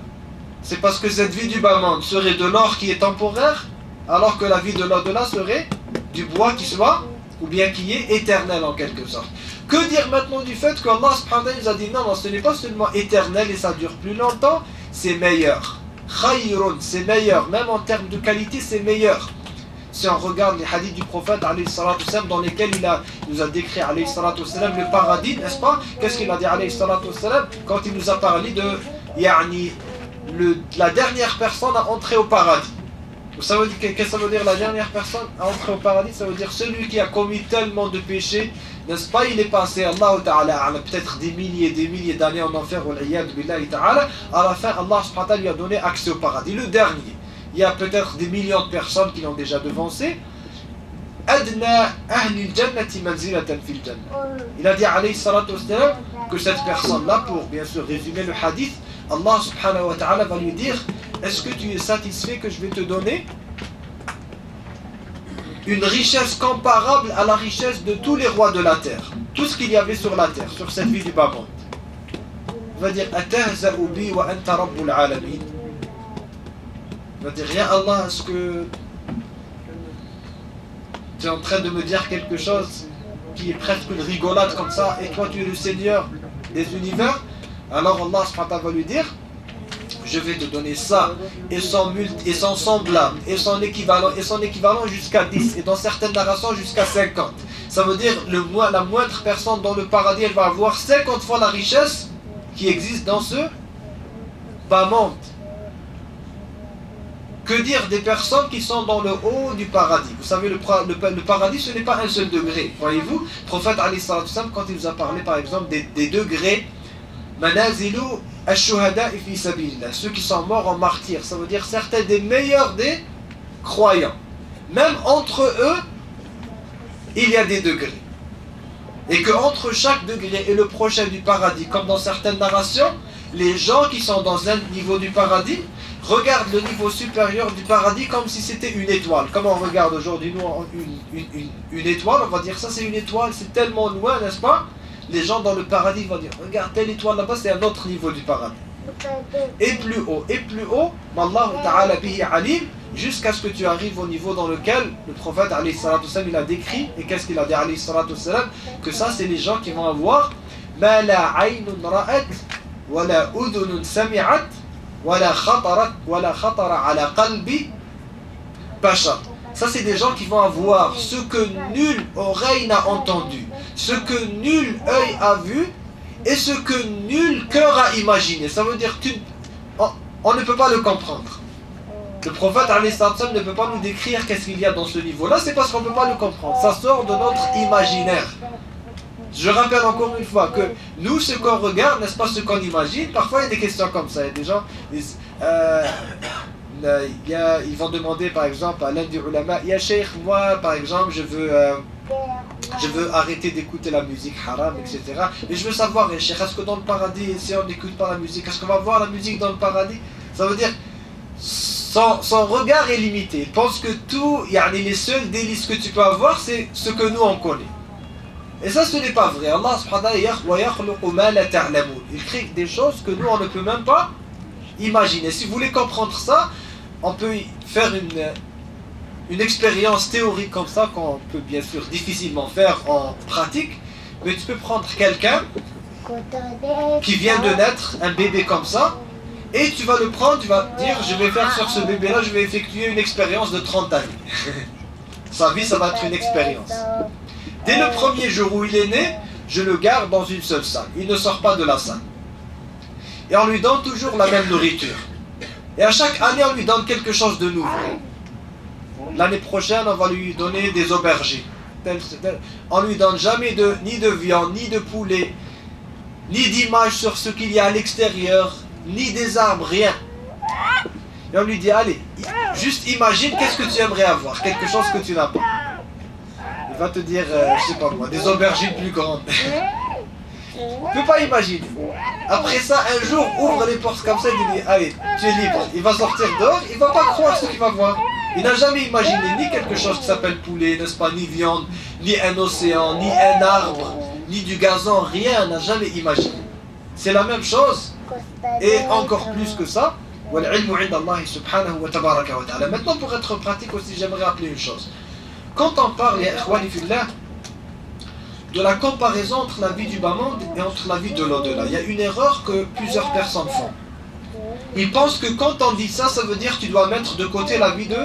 S1: C'est parce que cette vie du bas monde serait de l'or qui est temporaire, alors que la vie de l'au-delà serait du bois qui soit, ou bien qui est éternel en quelque sorte. Que dire maintenant du fait qu'Allah subhanahu wa ta'ala nous a dit non, ce n'est pas seulement éternel et ça dure plus longtemps, c'est meilleur. Khayrun, c'est meilleur, même en termes de qualité, c'est meilleur. Si on regarde les hadiths du prophète alayhi salatu wassalam, dans lesquels il nous a décrit alayhi salatu wassalam, le paradis, n'est-ce pas? Qu'est-ce qu'il a dit alayhi salatu wassalam quand il nous a parlé de la dernière personne à entrer au paradis? Qu'est-ce que ça veut dire la dernière personne à entrer au paradis? Ça veut dire celui qui a commis tellement de péchés, n'est-ce pas? Il est passé, Allah Ta'ala, peut-être des milliers d'années en enfer, à la fin, Allah subhanahu wa ta'ala lui a donné accès au paradis. Le dernier, il y a peut-être des millions de personnes qui l'ont déjà devancé. Adna ahli al-jannati manzilatan fil jannah. Il a dit alayhi salatu wassalam que cette personne-là, pour bien sûr résumer le hadith, Allah subhanahu wa ta'ala va lui dire: est-ce que tu es satisfait que je vais te donner une richesse comparable à la richesse de tous les rois de la terre, tout ce qu'il y avait sur la terre, sur cette vie du bas monde? Il va dire: atahza'u bi wa anta rabbul alamin. Il va dire: ya Allah, est-ce que tu es en train de me dire quelque chose qui est presque une rigolade comme ça, et toi tu es le Seigneur des univers? Alors Allah subhanahu wa ta'ala va lui dire: je vais te donner ça, et son semblable, et son équivalent jusqu'à 10, et dans certaines narrations jusqu'à 50. Ça veut dire la moindre personne dans le paradis, elle va avoir 50 fois la richesse qui existe dans ce bas monde. Que dire des personnes qui sont dans le haut du paradis? Vous savez, le paradis, ce n'est pas un seul degré. Voyez-vous, le prophète alayhi salatu wassalam, quand il nous a parlé par exemple des degrés, manazilu ash-shuhada fi sabilillah, ceux qui sont morts en martyrs, ça veut dire certains des meilleurs des croyants. Même entre eux, il y a des degrés. Et que entre chaque degré et le prochain du paradis, comme dans certaines narrations, les gens qui sont dans un niveau du paradis regardent le niveau supérieur du paradis comme si c'était une étoile. Comme on regarde aujourd'hui, nous, une étoile, on va dire ça c'est une étoile, c'est tellement loin, n'est-ce pas? Les gens dans le paradis vont dire, regarde telle étoile là-bas, c'est un autre niveau du paradis. Et plus haut, Allah Ta'ala bihi alim, jusqu'à ce que tu arrives au niveau dans lequel le prophète alayhi salatu wassalam, il a décrit, et qu'est-ce qu'il a dit alayhi salatu wassalam, que ça c'est les gens qui vont avoir ma la aynun ra'at wa la udhunun sami'at wa la khatara ala qalbi bashar. Ça c'est des gens qui vont avoir ce que nulle oreille n'a entendu, ce que nul œil a vu et ce que nul cœur a imaginé. Ça veut dire on ne peut pas le comprendre. Le prophète alayhi salatu wassalam ne peut pas nous décrire qu'est-ce qu'il y a dans ce niveau-là, c'est parce qu'on ne peut pas le comprendre. Ça sort de notre imaginaire. Je rappelle encore une fois que nous, ce qu'on regarde, n'est-ce pas ce qu'on imagine. Parfois il y a des questions comme ça. Il y a des gens qui disent, ils vont demander par exemple à l'un des ulama, ya cheikh, moi par exemple je veux arrêter d'écouter la musique haram, etc. Mais je veux savoir, cheikh, est-ce que dans le paradis, si on n'écoute pas la musique, est-ce qu'on va voir la musique dans le paradis? Ça veut dire, son regard est limité. Il pense que tout, les seuls délices que tu peux avoir, c'est ce que nous on connaît. Et ça, ce n'est pas vrai. Allah subhanahu wa ta'ala, il crée des choses que nous on ne peut même pas imaginer. Si vous voulez comprendre ça, on peut faire une expérience théorique comme ça, qu'on peut bien sûr difficilement faire en pratique, mais tu peux prendre quelqu'un qui vient de naître, un bébé comme ça, et tu vas le prendre, tu vas dire, je vais faire sur ce bébé-là, je vais effectuer une expérience de 30 années. Sa vie, ça va être une expérience. Dès le premier jour où il est né, je le garde dans une seule salle. Il ne sort pas de la salle. Et on lui donne toujours la même nourriture. Et à chaque année, on lui donne quelque chose de nouveau. L'année prochaine, on va lui donner des aubergines. On ne lui donne jamais ni de viande, ni de poulet, ni d'image sur ce qu'il y a à l'extérieur, ni des arbres, rien. Et on lui dit, allez, juste imagine qu'est-ce que tu aimerais avoir, quelque chose que tu n'as pas. Il va te dire, je sais pas moi, des aubergines plus grandes. Tu ne peux pas imaginer. Après ça, un jour, ouvre les portes comme ça et dit, allez, tu es libre. Il va sortir dehors, il ne va pas croire ce qu'il va voir. Il n'a jamais imaginé ni quelque chose qui s'appelle poulet, n'est-ce pas, ni viande, ni un océan, ni un arbre, ni du gazon, rien, n'a jamais imaginé. C'est la même chose, et encore plus que ça. Maintenant, pour être pratique aussi, j'aimerais rappeler une chose. Quand on parle, de la comparaison entre la vie du bas monde et entre la vie de l'au-delà, il y a une erreur que plusieurs personnes font. Ils pensent que quand on dit ça, ça veut dire que tu dois mettre de côté la vie de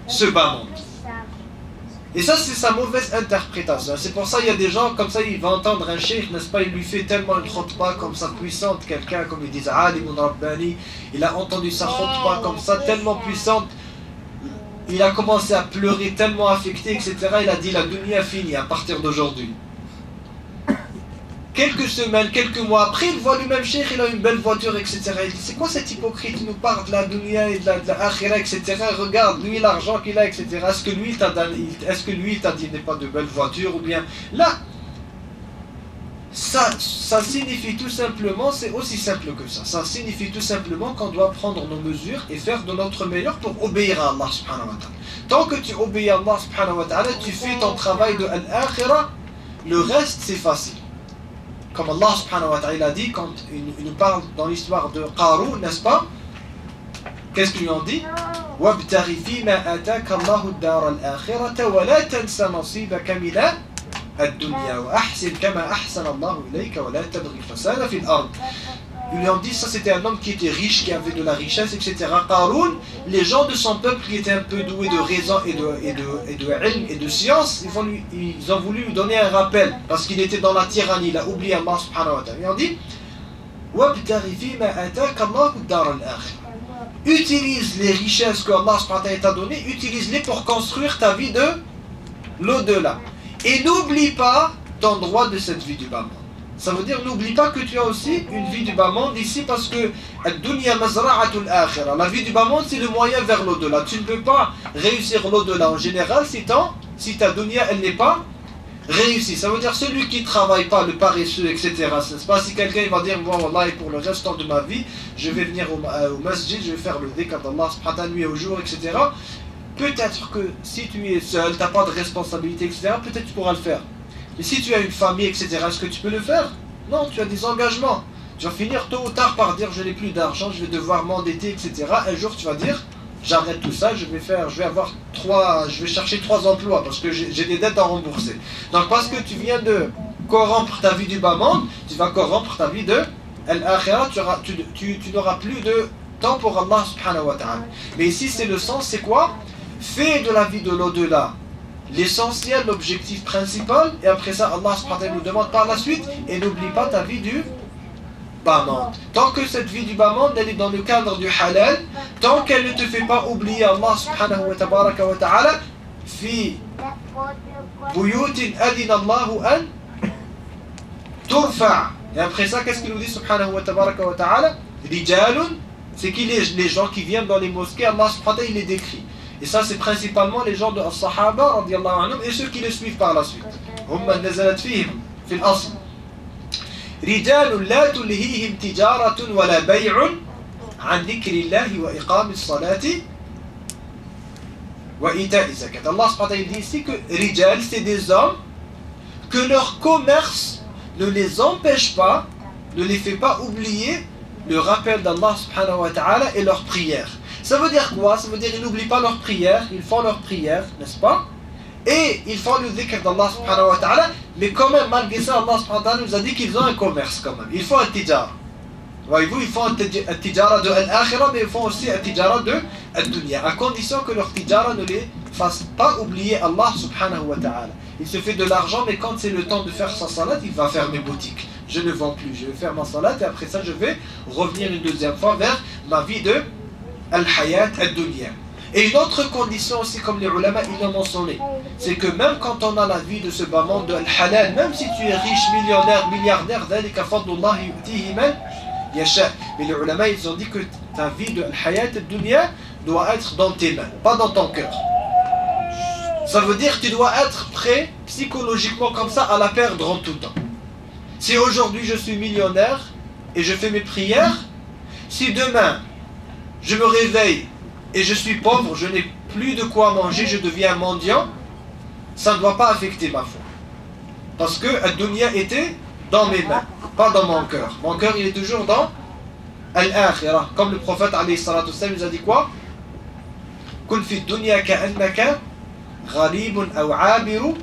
S1: ce bas monde. Et ça, c'est sa mauvaise interprétation. C'est pour ça qu'il y a des gens comme ça, ils vont entendre un cheikh, n'est-ce pas, il lui fait tellement une khutbah comme ça puissante, quelqu'un comme ils disent Alimun Rabbani, il a entendu sa khutbah comme ça, tellement puissante, il a commencé à pleurer, tellement affecté, etc. Il a dit la dunya finie à partir d'aujourd'hui. Quelques semaines, quelques mois après, il voit lui-même cheikh, il a une belle voiture, etc. Il dit, c'est quoi cet hypocrite, il nous parle de la dunya et de la akhira, etc. Regarde, lui, l'argent qu'il a, etc. Est-ce que lui, il t'a dit, il n'est pas de belle voiture, ou bien... Là, ça signifie tout simplement, c'est aussi simple que ça. Ça signifie tout simplement qu'on doit prendre nos mesures et faire de notre meilleur pour obéir à Allah subhanahu wa ta'ala. Tant que tu obéis à Allah subhanahu wa ta'ala, tu fais ton travail de al-akhira, le reste c'est facile. Comme Allah subhanahu wa ta'ala a dit, quand il nous parle dans l'histoire de Qarun, n'est-ce pas? Qu'est-ce qu'ils lui ont dit? وَابْتَغِ فِي مَا آتَاكَ اللَّهُ الدَّارَ الْآخِرَةَ وَلَا تَنْسَ نَصِيبَكَ مِنَ الدُّنْيَا وَأَحْسِنْ كَمَا أَحْسَنَ اللَّهُ إِلَيْكَ وَلَا تَبْغِ الْفَسَادَ فِي الْأَرْضِ. Ils lui ont dit, ça c'était un homme qui était riche, qui avait de la richesse, etc. Qarun, les gens de son peuple qui étaient un peu doués de raison et de ilm et de science, ils ont voulu lui donner un rappel, parce qu'il était dans la tyrannie, il a oublié Allah subhanahu wa ta'ala. Ils ont dit, وَابْتَغِ فِي مَا آتَاكَ اللَّهُ الدَّارَ الْآخِرَةَ. Utilise les richesses que Allah subhanahu wa ta'ala t'a données, utilise-les pour construire ta vie de l'au-delà. Et n'oublie pas ton droit de cette vie du bas monde. Ça veut dire, n'oublie pas que tu as aussi une vie du bas monde ici, parce que la vie du bas monde, c'est le moyen vers l'au-delà. Tu ne peux pas réussir l'au-delà en général si ta dunya, elle n'est pas réussi. Ça veut dire celui qui ne travaille pas, le paresseux, etc. C'est pas si quelqu'un va dire, moi, Wallah, pour le restant de ma vie, je vais venir au masjid, je vais faire le dhikr d'Allah, subhanahu wa ta'ala, nuit au jour, etc. Peut-être que si tu es seul, tu n'as pas de responsabilité, etc., peut-être tu pourras le faire. Mais si tu as une famille, etc., est-ce que tu peux le faire? Non, tu as des engagements. Tu vas finir tôt ou tard par dire je n'ai plus d'argent, je vais devoir m'endetter, etc. Un jour tu vas dire j'arrête tout ça, je vais chercher 3 emplois parce que j'ai des dettes à rembourser. Donc parce que tu viens de corrompre ta vie du bas monde, tu vas corrompre ta vie de l'akhirah, tu n'auras plus de temps pour Allah subhanahu wa ta'ala. Mais ici c'est le sens, c'est quoi? Fais de la vie de l'au-delà l'essentiel, l'objectif principal, et après ça Allah subhanahu wa ta'ala nous demande par la suite, et n'oublie pas ta vie du bas monde. Tant que cette vie du bas monde elle est dans le cadre du halal, tant qu'elle ne te fait pas oublier Allah subhanahu wa ta'ala fi buyutin adina Allahu an turfa. Et après ça qu'est-ce qu'il nous dit subhanahu wa ta'ala? Rijalun, c'est qui les gens qui viennent dans les mosquées, Allah subhanahu wa ta'ala il les décrit. Et ça c'est principalement les gens de as-sahaba radiyallahu anhum et ceux qui les suivent par la suite. Hum man nazalat fihim fil asl. رجال لا تلهيهم تجارة ولا بيع عن ذكر الله وإقام الصلاة وإيتاء الزكاة. Allah subhanahu wa ta'ala dit ici que Rijal c'est des hommes que leur commerce ne les empêche pas, ne les fait pas oublier le rappel d'Allah subhanahu wa ta'ala et leurs prières. Ça veut dire quoi? Ça veut dire qu'ils n'oublient pas leurs prières, ils font leurs prières, n'est-ce pas? Et ils font le dhikr d'Allah subhanahu wa ta'ala, mais quand même, malgré ça, Allah subhanahu wa ta'ala nous a dit qu'ils ont un commerce quand même. Ils font un tijara. Voyez-vous, ils font un tijara de l'akhirah, mais ils font aussi un tijara de dunya, à condition que leur tijara ne les fasse pas oublier Allah subhanahu wa ta'ala. Il se fait de l'argent, mais quand c'est le temps de faire sa salat, il va faire mes boutiques. Je ne vends plus, je vais faire ma salat, et après ça, je vais revenir une deuxième fois vers ma vie de al-hayat al-dunya. Et une autre condition aussi, comme les ulama ils l'ont mentionné, c'est que même quand on a la vie de ce bas monde de al-halal, même si tu es riche, millionnaire, milliardaire, mais les ulama ils ont dit que ta vie de al-hayat al-dunya doit être dans tes mains, pas dans ton cœur. Ça veut dire que tu dois être prêt psychologiquement comme ça à la perdre en tout temps. Si aujourd'hui je suis millionnaire et je fais mes prières, si demain je me réveille et je suis pauvre, je n'ai plus de quoi manger, je deviens mendiant, ça ne doit pas affecter ma foi. Parce que ad-dunya était dans mes mains, pas dans mon cœur. Mon cœur, il est toujours dans al-akhirah. Comme le prophète alayhi salatu wassalam nous a dit quoi? Kun fi dunya ka'annaka gharibun aw 'abiru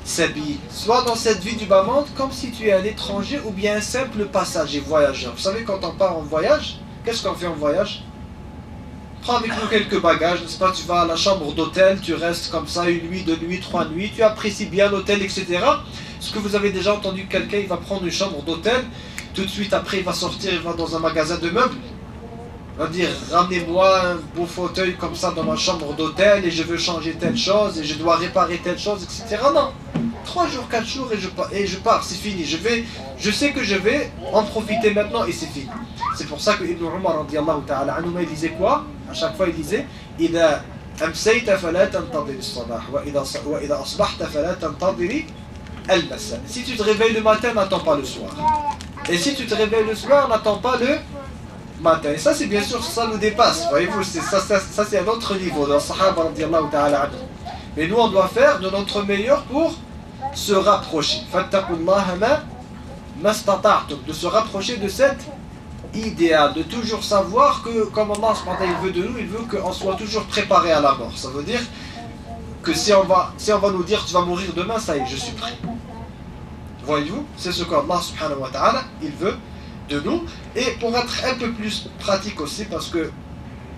S1: sabil. Soit dans cette vie du bas monde comme si tu es un étranger ou bien un simple passager, voyageur. Vous savez, quand on part en voyage, qu'est-ce qu'on fait en voyage? Prends avec nous quelques bagages, n'est-ce pas? Tu vas à la chambre d'hôtel, tu restes comme ça une nuit, 2 nuits, 3 nuits, tu apprécies bien l'hôtel, etc. Est-ce que vous avez déjà entendu quelqu'un, il va prendre une chambre d'hôtel, tout de suite après il va sortir, il va dans un magasin de meubles, il va dire ramenez-moi un beau fauteuil comme ça dans ma chambre d'hôtel et je veux changer telle chose et je dois réparer telle chose, etc. Non, 3 jours, 4 jours et je pars, c'est fini. Je sais que je vais en profiter maintenant et c'est fini. C'est pour ça que Ibn Umar radiyallahu ta'ala anhu il disait quoi? À chaque fois il disait إذا أمسيت فلا تنتظر الصباح وإذا أصبحت فلا تنتظر المساء. Si tu te réveilles le matin, n'attends pas le soir. Et si tu te réveilles le soir, n'attends pas le matin. Et ça c'est bien sûr, ça nous dépasse. Voyez-vous, ça c'est un autre niveau. Dans Sahaba radiyallahu ta'ala anhu. Mais nous on doit faire de notre meilleur pour se rapprocher. Fattaqullaha ma stata'tum, de se rapprocher de cette idéal, de toujours savoir que comme Allah il veut de nous, il veut qu'on soit toujours préparé à la mort. Ça veut dire que si on va nous dire tu vas mourir demain, ça y est, je suis prêt. Voyez-vous, c'est ce qu'Allah subhanahu wa ta'ala il veut de nous. Et pour être un peu plus pratique aussi, parce que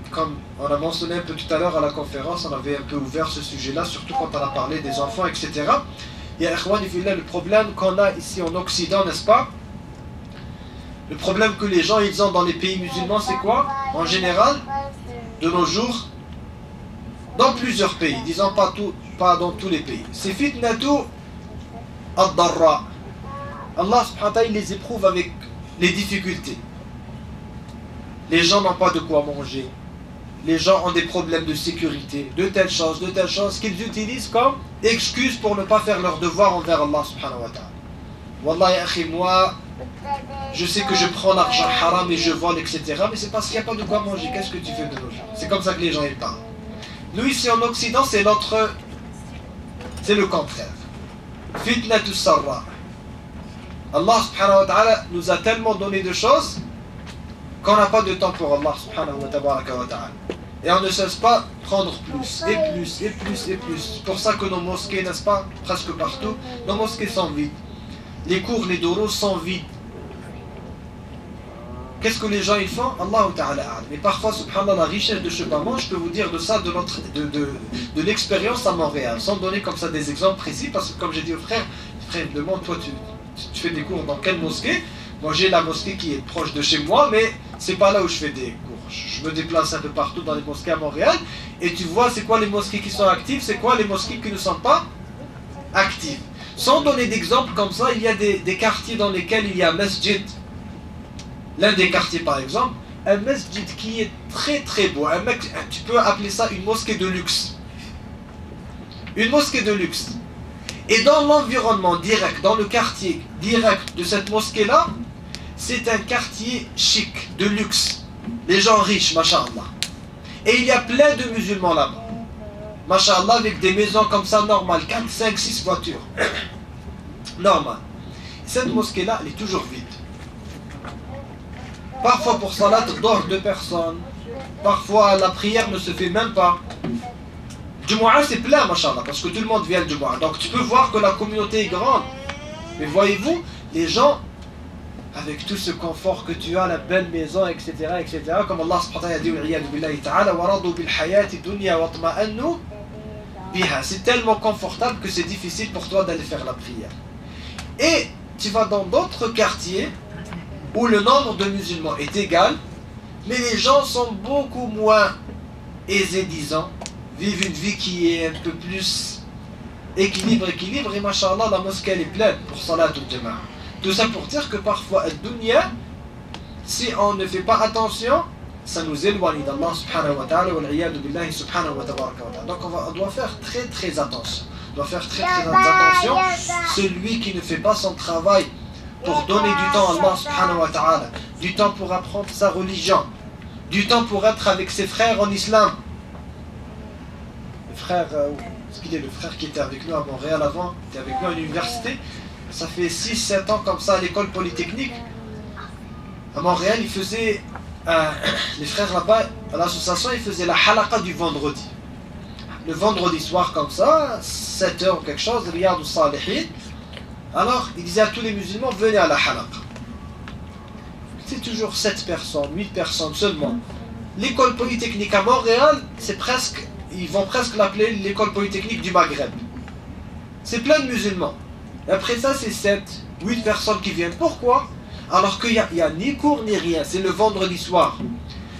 S1: comme on a mentionné un peu tout à l'heure à la conférence, on avait un peu ouvert ce sujet-là, surtout quand on a parlé des enfants, etc. Il y a le problème qu'on a ici en Occident, n'est-ce pas? Le problème que les gens ils ont dans les pays musulmans, c'est quoi? En général, de nos jours, dans plusieurs pays, disons pas dans tous les pays, c'est fitnatu ad-darra. Allah subhanahu wa ta'ala les éprouve avec les difficultés. Les gens n'ont pas de quoi manger. les gens ont des problèmes de sécurité, de telles choses, qu'ils utilisent comme excuse pour ne pas faire leur devoir envers Allah subhanahu wa ta'ala. Wallah ya akhi, moi, je sais que je prends l'argent haram et je vole, etc. Mais c'est parce qu'il n'y a pas de quoi manger. Qu'est-ce que tu fais de nos jours? C'est comme ça que les gens ils parlent. Nous ici en Occident, c'est le contraire. Fitnatu sarra. Allah subhanahu wa ta'ala nous a tellement donné de choses qu'on n'a pas de temps pour Allah subhanahu wa ta'ala. Et on ne cesse pas prendre plus, et plus, et plus, et plus. C'est pour ça que nos mosquées, n'est-ce pas, presque partout, nos mosquées sont vides. Les cours, les doros sont vides. Qu'est-ce que les gens ils font? Allah ta'ala. Mais parfois, subhanallah, la richesse de Chepamon, je peux vous dire de ça, de l'expérience à Montréal, sans donner comme ça des exemples précis, parce que comme j'ai dit au frère, il me demande, toi tu fais des cours dans quelle mosquée? Moi j'ai la mosquée qui est proche de chez moi, mais c'est pas là où je fais des cours. Je me déplace un peu partout dans les mosquées à Montréal, et tu vois c'est quoi les mosquées qui sont actives, c'est quoi les mosquées qui ne sont pas actives. Sans donner d'exemple comme ça, il y a des quartiers dans lesquels il y a masjid. L'un des quartiers par exemple, un masjid qui est très très beau. Tu peux appeler ça une mosquée de luxe. Une mosquée de luxe. Et dans l'environnement direct, dans le quartier direct de cette mosquée-là, c'est un quartier chic, de luxe. Les gens riches, masha'Allah. Et il y a plein de musulmans là-bas. Masha'Allah, avec des maisons comme ça normales, 4, 5, 6 voitures. Normal. Cette mosquée-là, elle est toujours vide. Parfois pour salat, d'or 2 personnes. Parfois la prière ne se fait même pas. Jumu'ah c'est plein, mashallah, parce que tout le monde vient le Jumu'ah. Donc tu peux voir que la communauté est grande. Mais voyez-vous, les gens, avec tout ce confort que tu as, la belle maison, etc., etc., comme Allah subhanahu wa ta'ala a dit, c'est tellement confortable que c'est difficile pour toi d'aller faire la prière. Et tu vas dans d'autres quartiers où le nombre de musulmans est égal, mais les gens sont beaucoup moins aisés, disons, vivent une vie qui est un peu plus équilibre, et machallah, la mosquée elle est pleine pour salat ou jama'a. Tout ça pour dire que parfois, ad-dunya, si on ne fait pas attention, ça nous éloigne d'Allah subhanahu wa ta'ala, wa l'iyadu billahi subhanahu wa ta'ala. Donc on doit faire très très attention. On doit faire très très attention. Celui qui ne fait pas son travail pour donner du temps à Allah subhanahu wa ta'ala, du temps pour apprendre sa religion, du temps pour être avec ses frères en islam. Le frère, est-ce qu'il est le frère qui était avec nous à Montréal avant, qui était avec nous à l'université, ça fait 6-7 ans comme ça à l'école polytechnique. À Montréal, il faisait, les frères là-bas, à l'association, ils faisaient la halaqa du vendredi. Le vendredi soir comme ça, 7h ou quelque chose, Riyad al-Salihin. Alors, il disait à tous les musulmans, venez à la halaqa. C'est toujours 7 personnes, 8 personnes seulement. L'école polytechnique à Montréal, c'est presque, ils vont presque l'appeler l'école polytechnique du Maghreb. C'est plein de musulmans. Et après ça, c'est 7, 8 personnes qui viennent. Pourquoi? Alors qu'il n'y a ni cours ni rien, c'est le vendredi soir.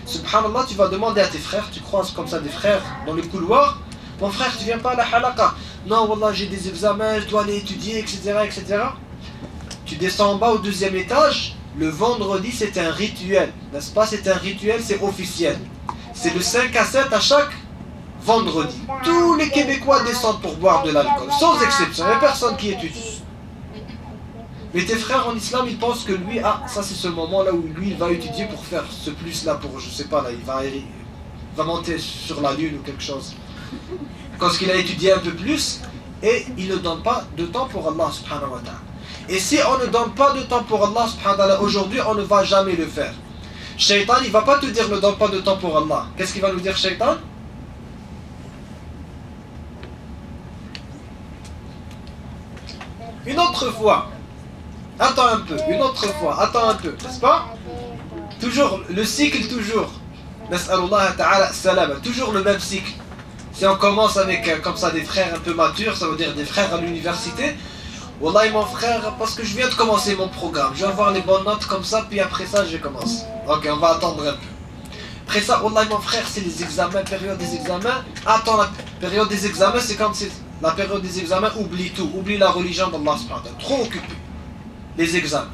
S1: Subhanallah, tu vas demander à tes frères, tu croises comme ça des frères dans le couloir. Mon frère, tu viens pas à la halaqa? Non, wallah, j'ai des examens, je dois aller étudier, etc., etc. Tu descends en bas au 2e étage. Le vendredi, c'est un rituel, n'est-ce pas? C'est un rituel, c'est officiel. C'est le 5 à 7 à chaque vendredi. Tous les Québécois descendent pour boire de l'alcool, sans exception. Il n'y a personne qui étudie. Mais tes frères en islam, ils pensent que lui, ça c'est ce moment-là où lui, il va étudier pour faire ce plus-là, pour, je sais pas, là, il va monter sur la lune ou quelque chose. Parce qu'il a étudié un peu plus, et il ne donne pas de temps pour Allah subhanahu wa ta'ala. Et si on ne donne pas de temps pour Allah subhanahu wa ta'ala aujourd'hui, on ne va jamais le faire. Shaitan, il ne va pas te dire ne donne pas de temps pour Allah. Qu'est-ce qu'il va nous dire, Shaitan? Une autre fois, attends un peu, une autre fois, attends un peu, n'est-ce pas? Toujours, le cycle toujours. Nas'alullah ta'ala salama, toujours le même cycle. Si on commence avec comme ça des frères un peu matures, ça veut dire des frères à l'université. Wallahi mon frère, parce que je viens de commencer mon programme, je vais avoir les bonnes notes comme ça, puis après ça je commence. Ok, on va attendre un peu. Après ça, wallahi mon frère, c'est les examens, période des examens. Attends, la période des examens, c'est comme si la période des examens, oublie tout, oublie la religion d'Allah subhanahu wa ta'ala. Trop occupé, les examens.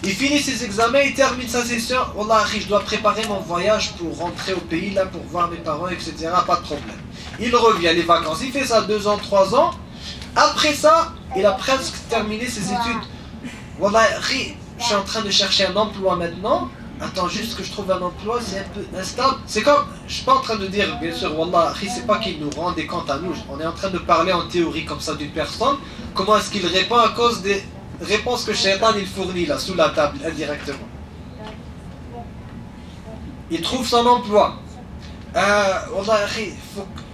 S1: Il finit ses examens, il termine sa session. Wallah, je dois préparer mon voyage pour rentrer au pays, là, pour voir mes parents, etc. Pas de problème. Il revient, les vacances. Il fait ça 2 ans, 3 ans. Après ça, il a presque terminé ses études. Wallah, je suis en train de chercher un emploi maintenant. Attends juste que je trouve un emploi, c'est un peu instable. C'est comme, je suis pas en train de dire, bien sûr, Wallah, c'est pas qu'il nous rend des comptes à nous. On est en train de parler en théorie comme ça d'une personne. Comment est-ce qu'il répond à cause des réponses que Shaitan il fournit là, sous la table, indirectement. Il trouve son emploi. Wallah,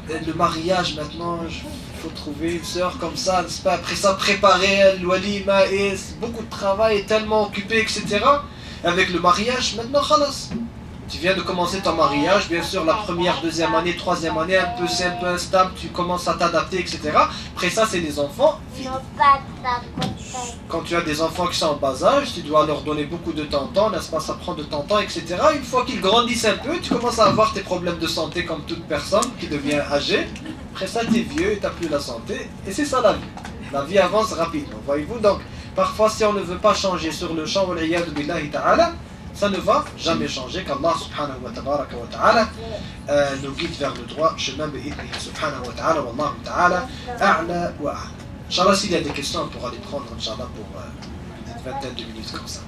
S1: le mariage maintenant, il faut trouver une sœur comme ça, n'est-ce pas? Après ça, préparer le walima et beaucoup de travail, tellement occupé, etc. Avec le mariage, maintenant, khalas. Tu viens de commencer ton mariage, bien sûr, la première, deuxième année, troisième année, c'est un peu instable, tu commences à t'adapter, etc. Après ça, c'est les enfants. Quand tu as des enfants qui sont en bas âge, tu dois leur donner beaucoup de temps, n'est-ce pas? Ça prend de ton temps, etc. Une fois qu'ils grandissent un peu, tu commences à avoir tes problèmes de santé comme toute personne qui devient âgée. Après ça, tu es vieux et tu n'as plus la santé. Et c'est ça la vie. La vie avance rapidement, voyez-vous? Donc, parfois, si on ne veut pas changer sur le champ, ça ne va jamais changer, qu'Allah subhanahu wa ta'ala nous guide vers le droit chemin subhanahu wa ta'ala, wallahu ta'ala, a'la wa a'la. Inch'Allah, s'il y a des questions, on pourra les prendre, Inch'Allah, pour une vingtaine de minutes comme ça.